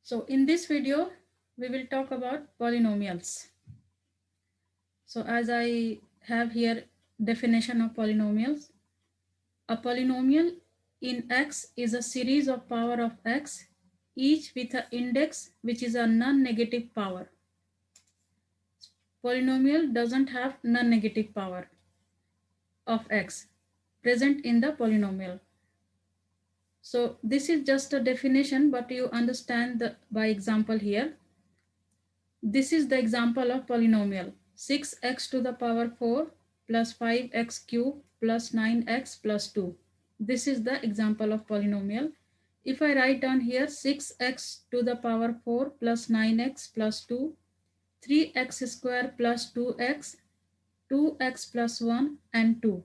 So in this video, we will talk about polynomials. So as I have here definition of polynomials, a polynomial in X is a series of power of X, each with an index which is a non-negative power. Polynomial doesn't have non-negative power of X present in the polynomial. So this is just a definition, but you understand by example here. This is the example of polynomial 6x to the power 4 plus 5x cube plus 9x plus 2. This is the example of polynomial. If I write down here 6x to the power 4 plus 9x plus 2, 3x square plus 2x, 2x plus 1 and 2.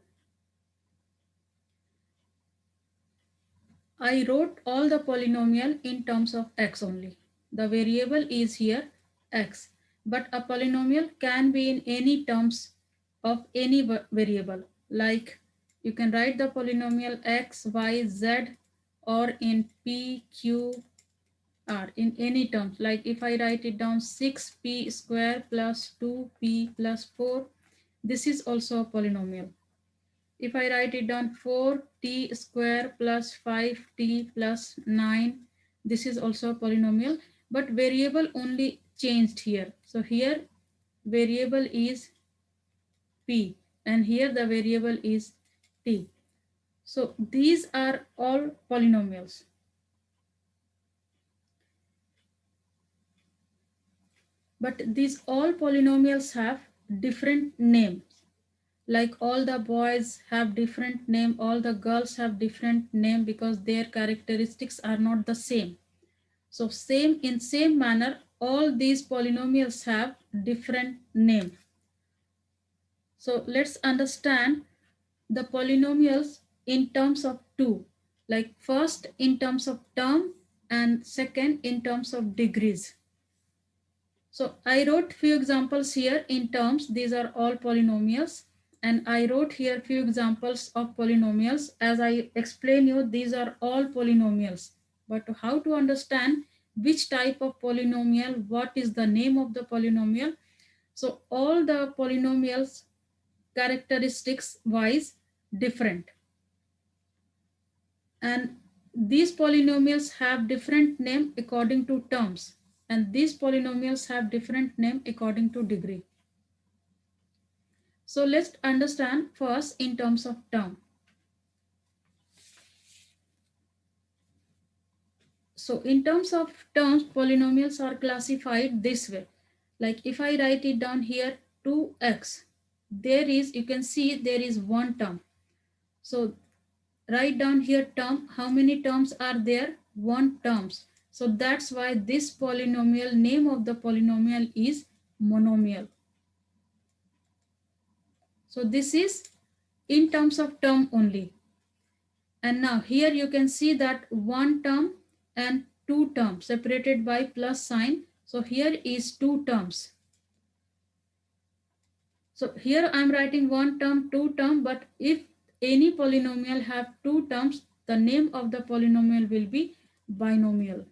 I wrote all the polynomial in terms of x only. The variable is here x, but a polynomial can be in any terms of any variable. Like you can write the polynomial x, y, z or in p, q, r in any terms. Like if I write it down 6p square plus 2p plus 4, this is also a polynomial. If I write it down 4t square plus 5t plus 9, this is also a polynomial, but variable only changed here. So here variable is p and here the variable is t. So these are all polynomials. But these all polynomials have different names. Like all the boys have different name, all the girls have different name because their characteristics are not the same. So same manner, all these polynomials have different name. So let's understand the polynomials in terms of two, like first in terms of term and second in terms of degrees. So I wrote few examples here in terms, these are all polynomials. And I wrote here few examples of polynomials. As I explain you, these are all polynomials. But how to understand which type of polynomial, what is the name of the polynomial? So all the polynomials characteristics wise different. And these polynomials have different name according to terms. And these polynomials have different name according to degree. So let's understand first in terms of term. So in terms of terms, polynomials are classified this way. Like if I write it down here 2x, there is, you can see there is one term. So write down here term, how many terms are there? One terms. So that's why this polynomial, name of the polynomial is monomial. So this is in terms of term only. And now here you can see that one term and two terms separated by plus sign. So here is two terms. So here I'm writing one term, two term, but if any polynomial have two terms, the name of the polynomial will be binomial.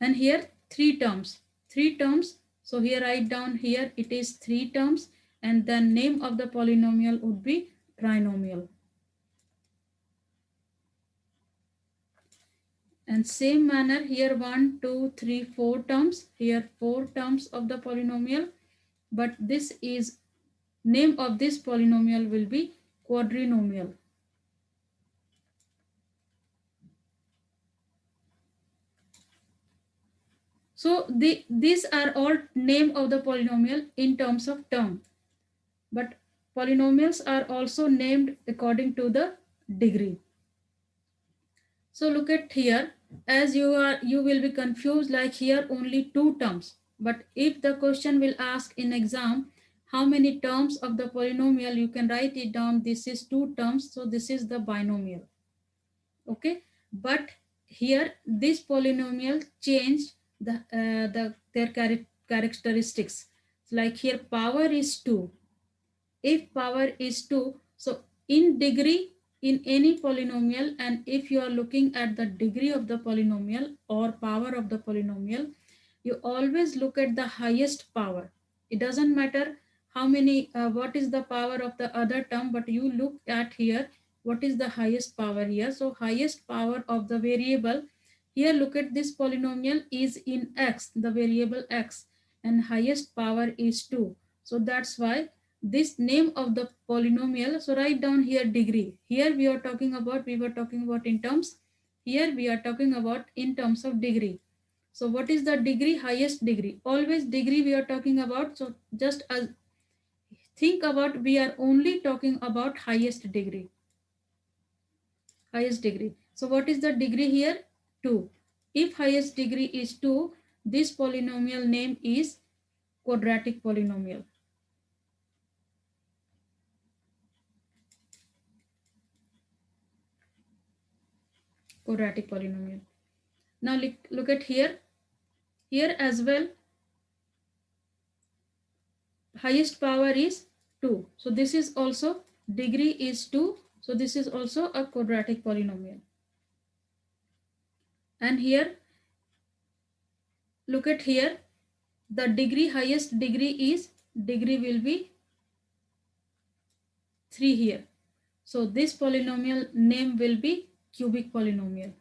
And here three terms. So here write down here it is three terms and the name of the polynomial would be trinomial. And same manner here 1, 2, 3, 4 terms. Here 4 terms of the polynomial. But this is name of this polynomial will be quadrinomial. So these are all name of the polynomial in terms of term. But polynomials are also named according to the degree. So look at here, as you will be confused, like here only two terms. But if the question will ask in exam, how many terms of the polynomial, you can write it down. This is two terms, so this is the binomial. Okay, but here this polynomial changed their characteristics. Like here power is 2. If power is 2, so in degree in any polynomial, and if you are looking at the degree of the polynomial or power of the polynomial, you always look at the highest power. It doesn't matter how many, what is the power of the other term, but you look at here what is the highest power here. So highest power of the variable here, look at this polynomial is in x, the variable x, and highest power is 2. So that's why this name of the polynomial, so write down here degree. Here we are talking about, we were talking about in terms, here we are talking about in terms of degree. So what is the degree? Highest degree. Always degree we are talking about. So just as think about, we are only talking about highest degree. Highest degree. So what is the degree here? 2. If highest degree is 2, this polynomial name is quadratic polynomial. Quadratic polynomial. Now look at here. Here as well, highest power is 2. So this is also, degree is 2. So this is also a quadratic polynomial. And here, look at here, the degree, highest degree is, degree will be 3 here. So this polynomial name will be cubic polynomial.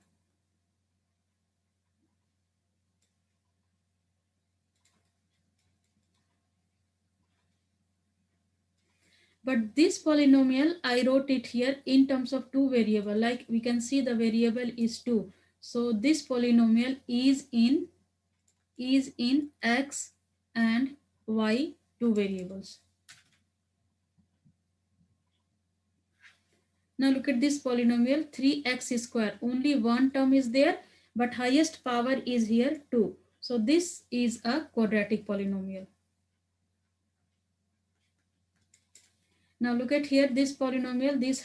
But this polynomial, I wrote it here in terms of two variable. Like we can see the variable is 2. So this polynomial is in x and y, two variables. Now look at this polynomial 3x square. Only one term is there, but highest power is here 2. So this is a quadratic polynomial. Now look at here, this polynomial, this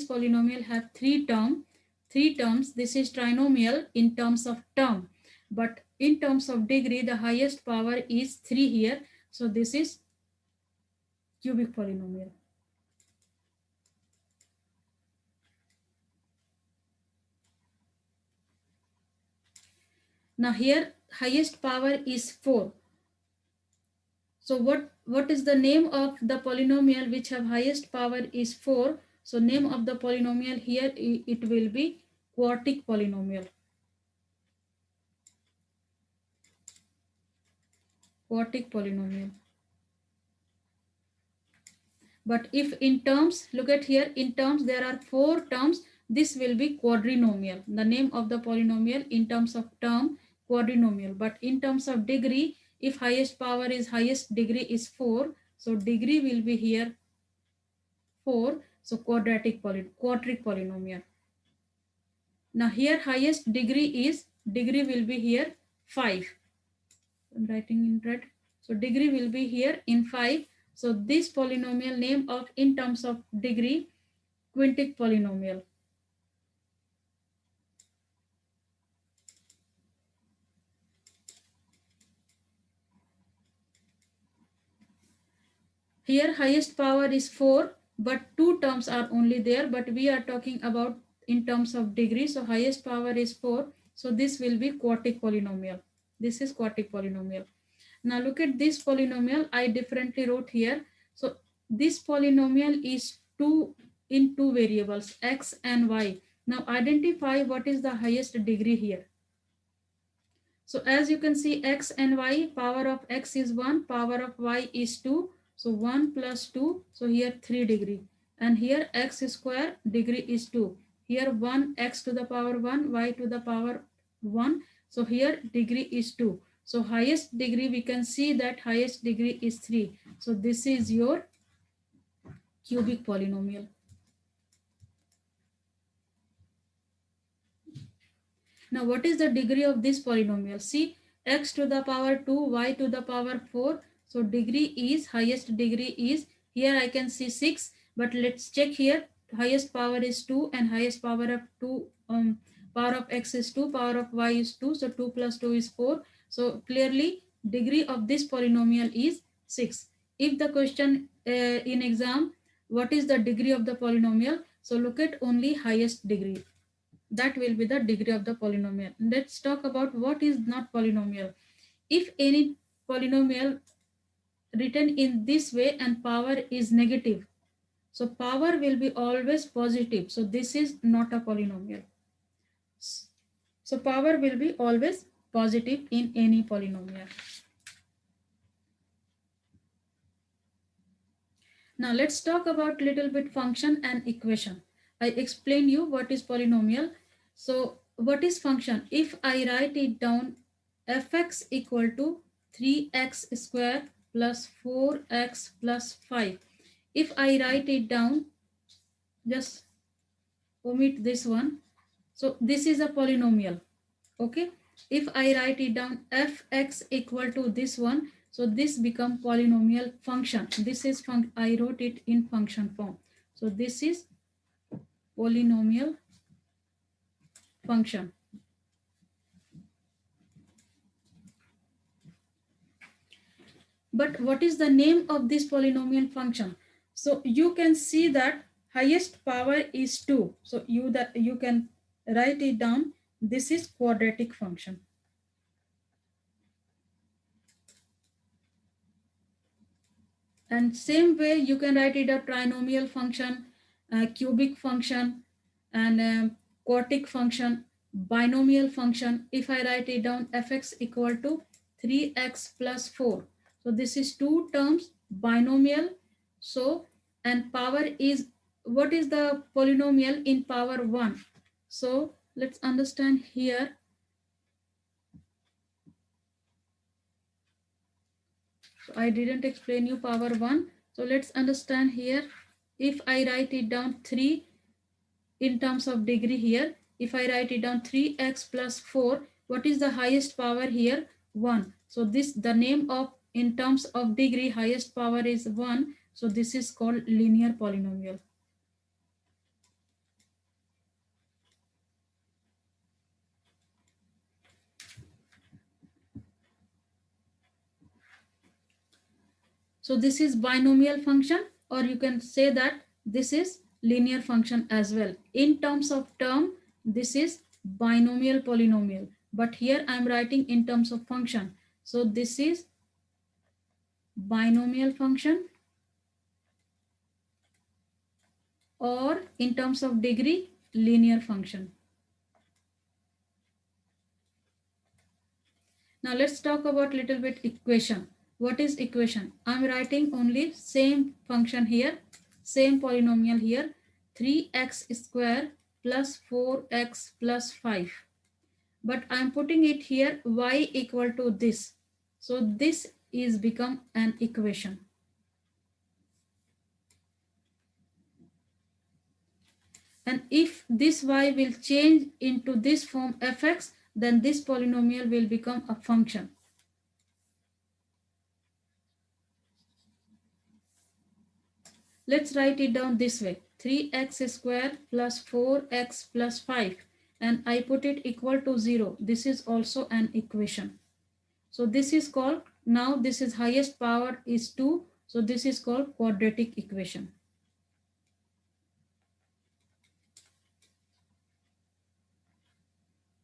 polynomial have three terms. This is trinomial in terms of term, but in terms of degree, the highest power is 3 here. So this is cubic polynomial. Now here highest power is 4. So what is the name of the polynomial which have highest power is 4? So name of the polynomial here, it will be quartic polynomial. Quartic polynomial. But if in terms, look at here, in terms there are 4 terms, this will be quadrinomial. The name of the polynomial in terms of term, quadrinomial. But in terms of degree, if highest power is, highest degree is 4, so degree will be here 4, so quartic polynomial. Now here highest degree is, degree will be here 5. I'm writing in red. So degree will be here in 5. So this polynomial name of, in terms of degree, quintic polynomial. Here highest power is 4, but 2 terms are only there, but we are talking about in terms of degree. So highest power is 4. So this will be quartic polynomial. This is quartic polynomial. Now look at this polynomial. I differently wrote here. So this polynomial is 2 in 2 variables, x and y. Now identify what is the highest degree here. So as you can see, x and y, power of x is 1, power of y is 2. So 1 plus 2, so here 3 degree. And here x square degree is 2. Here 1 x to the power 1, y to the power 1. So here degree is 2. So highest degree, we can see that highest degree is 3. So this is your cubic polynomial. Now what is the degree of this polynomial? See, x to the power 2, y to the power 4. So degree is, highest degree is, here I can see 6, but let's check here. Highest power is 2 and highest power of 2, power of x is 2, power of y is 2. So 2 plus 2 is 4. So clearly degree of this polynomial is 6. If the question in exam, what is the degree of the polynomial? So look at only highest degree. That will be the degree of the polynomial. Let's talk about what is not polynomial. If any polynomial written in this way and power is negative, so power will be always positive. So this is not a polynomial. So power will be always positive in any polynomial. Now let's talk about little bit function and equation. I explain you what is polynomial. So what is function? If I write it down, fx equal to 3x square plus 4x plus 5. If I write it down, just omit this one. So this is a polynomial. Okay. If I write it down, fx equal to this one, so this become polynomial function. This is I wrote it in function form. So this is polynomial function. But what is the name of this polynomial function? So you can see that highest power is 2. So you can write it down. This is quadratic function. And same way you can write it a trinomial function, cubic function, and quartic function, binomial function. If I write it down, fx equal to 3x plus 4. So this is two terms, binomial. So, and power is, what is the polynomial in power 1? So let's understand here. So I didn't explain you power 1. So let's understand here. If I write it down 3 in terms of degree here, if I write it down 3x plus 4, what is the highest power here? 1. So this, the name of, in terms of degree, highest power is 1. So this is called linear polynomial. So this is binomial function, or you can say that this is linear function as well. In terms of term, this is binomial polynomial. But here I am writing in terms of function. So this is binomial function, or in terms of degree, linear function. Now let's talk about little bit equation. What is equation? I'm writing only same function here, same polynomial here, 3x square plus 4x plus 5. But I'm putting it here, y equal to this. So this is become an equation. And if this y will change into this form fx, then this polynomial will become a function. Let's write it down this way, 3x square plus 4x plus 5, and I put it equal to 0. This is also an equation. So this is called, now this is highest power is 2. So this is called quadratic equation.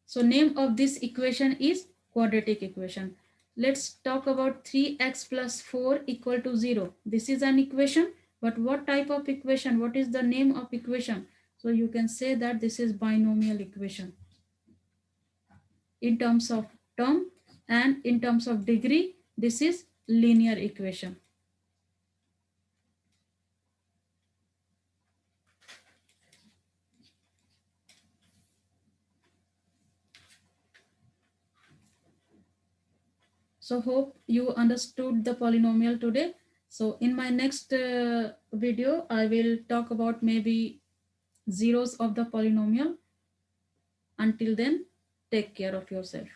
So name of this equation is quadratic equation. Let's talk about 3x plus 4 equal to 0. This is an equation, but what type of equation? What is the name of equation? So you can say that this is binomial equation. In terms of term and in terms of degree, this is linear equation. So hope you understood the polynomial today. So in my next video, I will talk about maybe zeros of the polynomial. Until then, take care of yourself.